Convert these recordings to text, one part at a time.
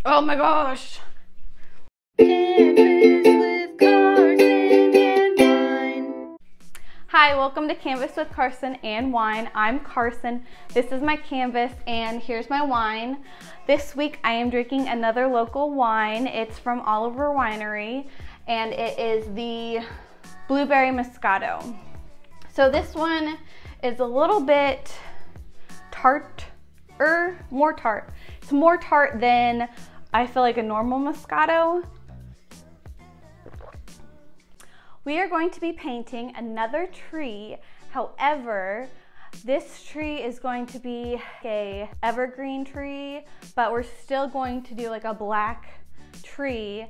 Oh my gosh. Canvas with Carson and Wine. Hi, welcome to Canvas with Carson and Wine. I'm Carson. This is my canvas and here's my wine. This week I am drinking another local wine. It's from Oliver Winery and it is the Blueberry Moscato. So this one is a little bit more tart. It's more tart than I feel like a normal Moscato. We are going to be painting another tree. However, this tree is going to be a evergreen tree, but we're still going to do like a black tree,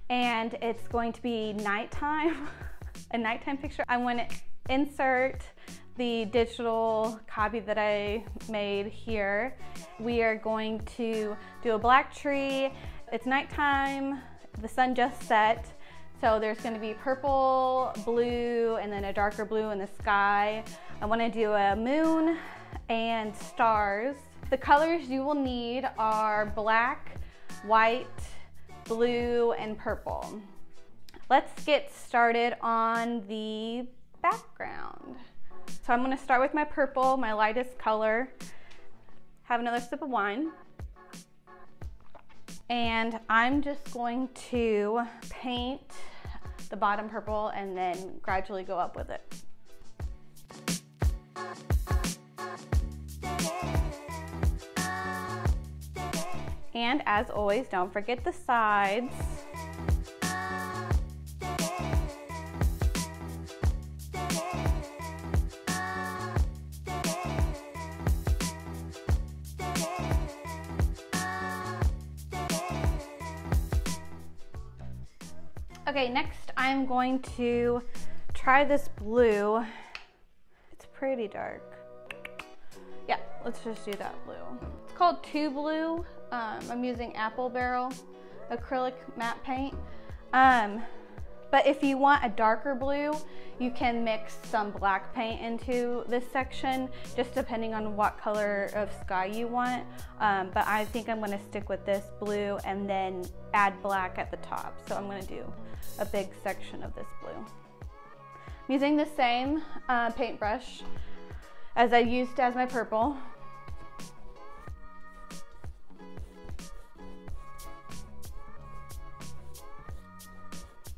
and it's going to be nighttime, a nighttime picture. I want to insert the digital copy that I made here. We are going to do a black tree. It's nighttime, the sun just set, so there's going to be purple, blue, and then a darker blue in the sky. I want to do a moon and stars. The colors you will need are black, white, blue, and purple. Let's get started on the background. So I'm going to start with my purple, my lightest color. Have another sip of wine. And I'm just going to paint the bottom purple and then gradually go up with it. And as always, don't forget the sides. Okay, next I'm going to try this blue. It's pretty dark. Yeah, let's just do that blue. It's called 2 Blue. I'm using Apple Barrel acrylic matte paint. But if you want a darker blue, you can mix some black paint into this section, just depending on what color of sky you want. But I think I'm gonna stick with this blue and then add black at the top. So I'm gonna do a big section of this blue. I'm using the same paintbrush as I used as my purple.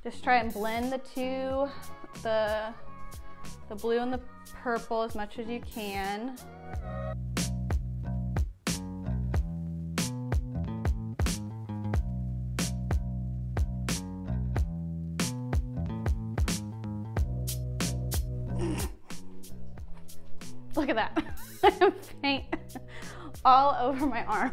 Just try and blend the two, the blue and the purple as much as you can. Look at that. I have paint all over my arm.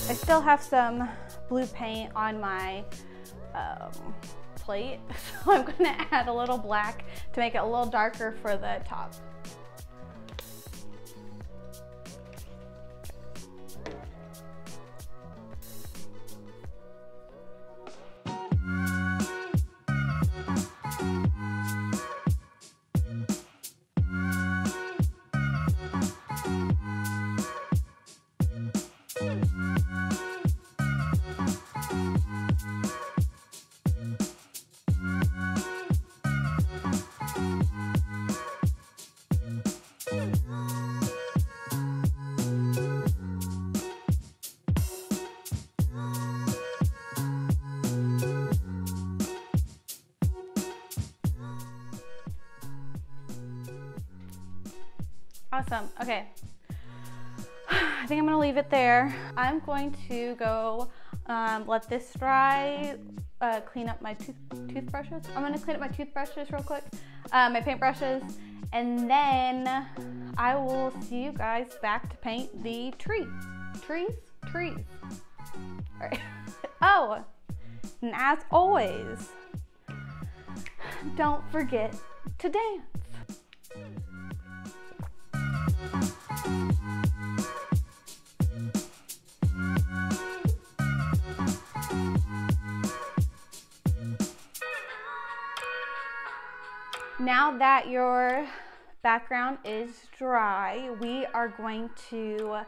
I still have some blue paint on my plate, so I'm gonna add a little black to make it a little darker for the top. Awesome, okay. I think I'm gonna leave it there. I'm going to go let this dry, clean up my toothbrushes. I'm gonna clean up my toothbrushes real quick, my paintbrushes, and then I will see you guys back to paint the tree. Trees? All right. Oh, and as always, don't forget to dance. now that your background is dry, we are going to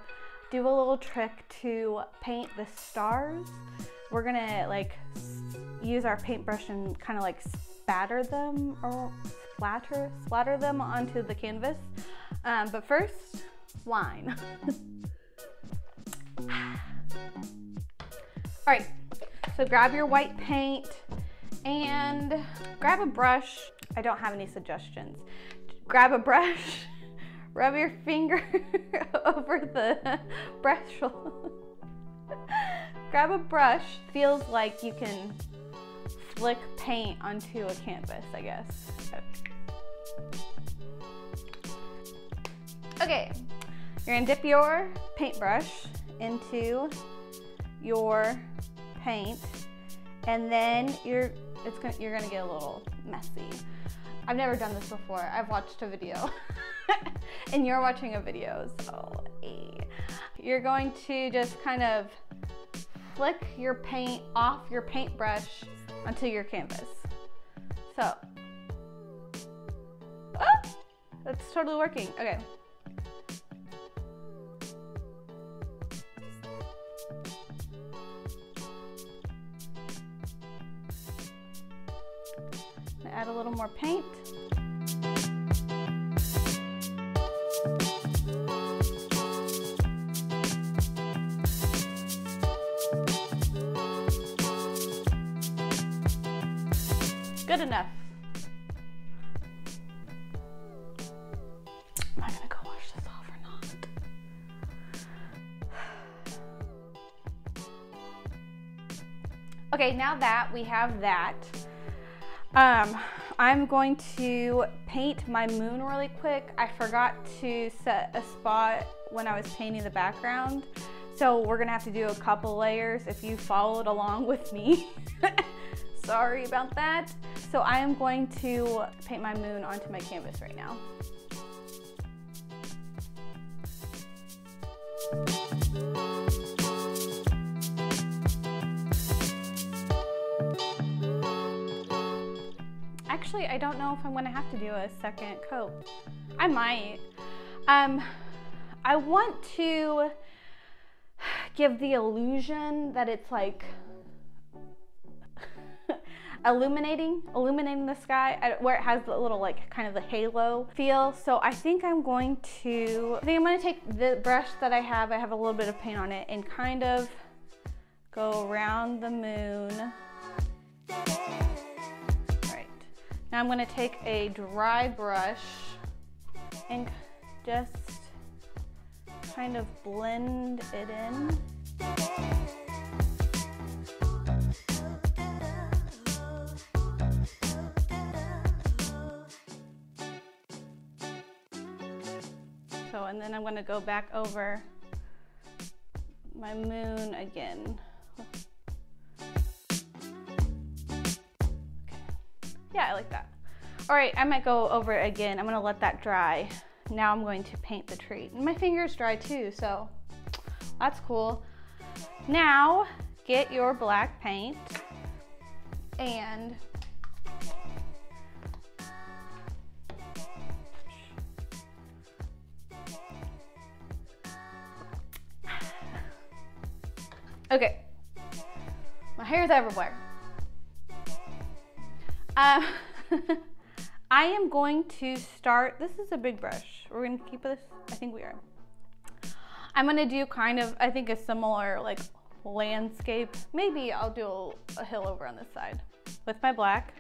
do a little trick to paint the stars. We're gonna like use our paintbrush and kind of like spatter them or splatter them onto the canvas. But first, line. All right, so grab your white paint and grab a brush. I don't have any suggestions. Grab a brush, rub your finger over the brush. Grab a brush. Feels like you can flick paint onto a canvas, I guess. Okay, you're gonna dip your paintbrush into your paint, and then you're gonna get a little messy. I've never done this before. I've watched a video and you're watching a video, so you're going to just kind of flick your paint off your paintbrush onto your canvas. So, that's totally working. Okay. Add a little more paint. Good enough. Am I gonna go wash this off or not? Okay, now that we have that, I'm going to paint my moon really quick. I forgot to set a spot when I was painting the background, so we're gonna have to do a couple layers if you followed along with me. Sorry about that. So I am going to paint my moon onto my canvas right now. Actually, I don't know if I'm gonna have to do a second coat. I might. I want to give the illusion that it's like illuminating the sky, where it has the little like kind of the halo feel. So I think I'm going to take the brush that I have a little bit of paint on it, and kind of go around the moon. Now I'm going to take a dry brush and just kind of blend it in. So, and then I'm going to go back over my moon again. Yeah, I like that. All right, I might go over it again. I'm gonna let that dry. Now I'm going to paint the tree. And my finger's dry too, so that's cool. Now, get your black paint and okay, my hair's everywhere. I am going to start, this is a big brush. We're gonna keep this, I think we are. I'm gonna do kind of, I think a similar like landscape. Maybe I'll do a hill over on this side with my black.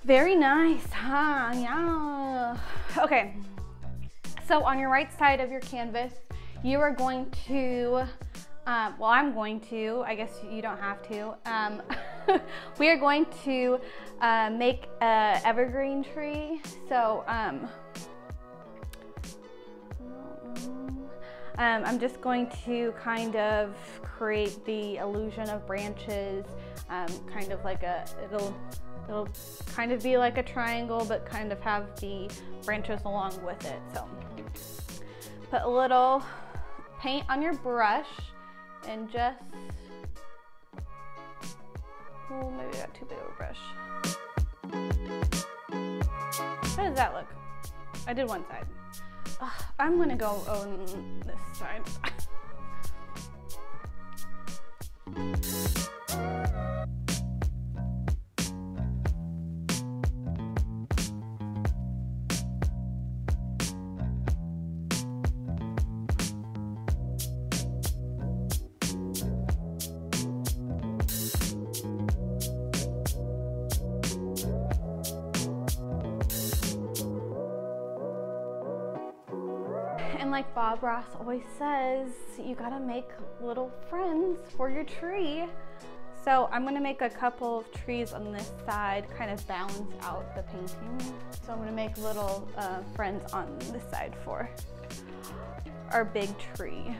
Very nice, huh? Yeah. Okay, so on your right side of your canvas, you are going to, well, I'm going to, I guess you don't have to. We are going to make an evergreen tree. So I'm just going to kind of create the illusion of branches, kind of like it'll kind of be like a triangle, but kind of have the branches along with it. So put a little paint on your brush and just, oh, maybe I got too big of a brush. How does that look? I did one side. Ugh, I'm gonna go on this side. And like Bob Ross always says, you gotta make little friends for your tree. So I'm gonna make a couple of trees on this side, kind of balance out the painting. So I'm gonna make little friends on this side for our big tree.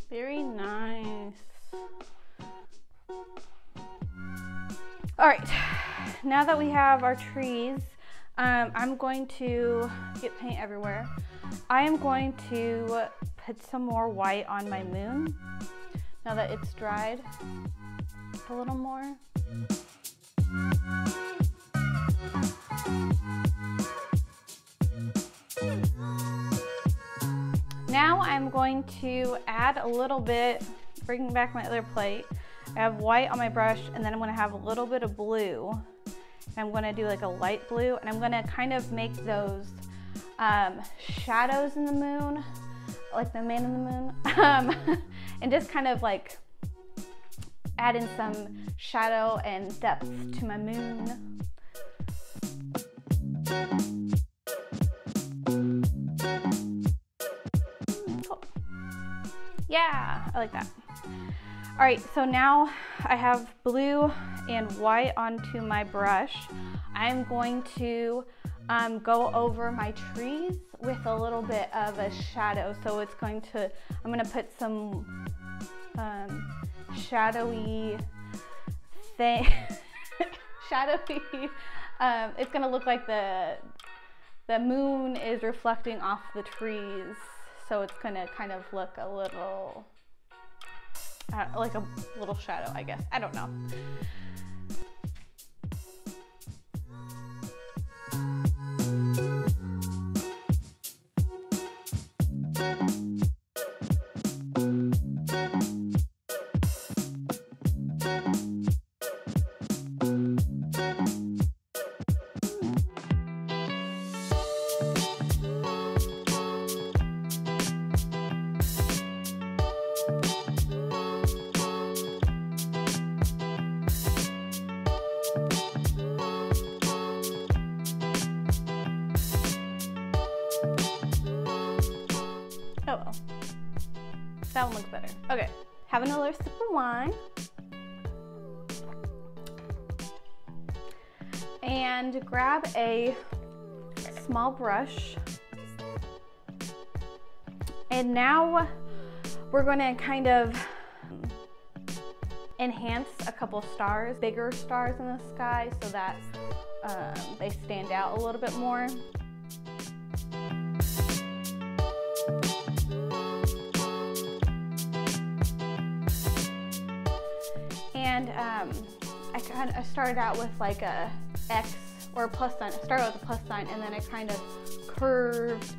Very nice. All right, now that we have our trees, I'm going to get paint everywhere. I am going to put some more white on my moon now that it's dried a little more. Now I'm going to add a little bit, bring back my other plate. I have white on my brush, and then I'm gonna have a little bit of blue. And I'm gonna do like a light blue, and I'm gonna kind of make those shadows in the moon, like the man in the moon, and just kind of like add in some shadow and depth to my moon. Yeah, I like that. All right, so now I have blue and white onto my brush. I'm going to go over my trees with a little bit of a shadow. So it's going to, I'm gonna put some shadowy thing, it's gonna look like the moon is reflecting off the trees. So it's gonna kind of look a little, like a little shadow, I guess. I don't know. Oh well, that one looks better. Okay, have another sip of wine. And grab a small brush. And now we're gonna kind of enhance a couple stars, bigger stars in the sky, so that they stand out a little bit more. And I started out with like a X or a plus sign. I started with a plus sign, and then I kind of curved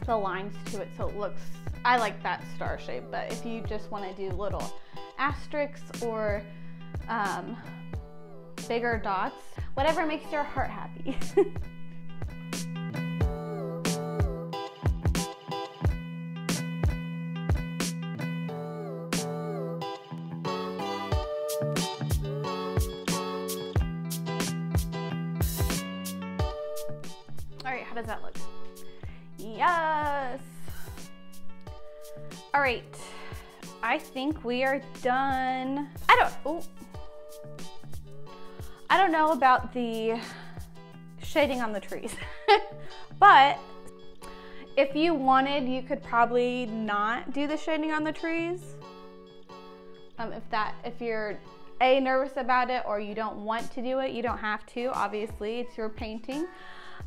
the lines to it so it looks, I like that star shape, but if you just want to do little asterisks or bigger dots, whatever makes your heart happy. right, how does that look? Yes. All right, I think we are done. I don't know about the shading on the trees, but if you wanted, you could probably not do the shading on the trees. If you're nervous about it or you don't want to do it, you don't have to, obviously, it's your painting.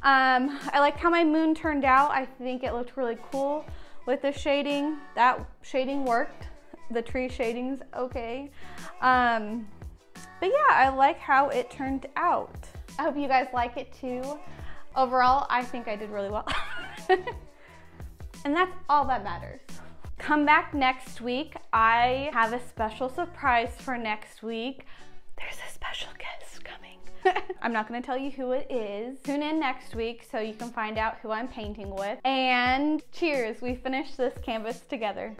I like how my moon turned out. I think it looked really cool with the shading. That shading worked. The tree shading's okay. But yeah, I like how it turned out. I hope you guys like it too. Overall, I think I did really well. And that's all that matters. Come back next week. I have a special surprise for next week. There's a special guest coming. I'm not gonna tell you who it is. Tune in next week so you can find out who I'm painting with. And cheers, we finished this canvas together.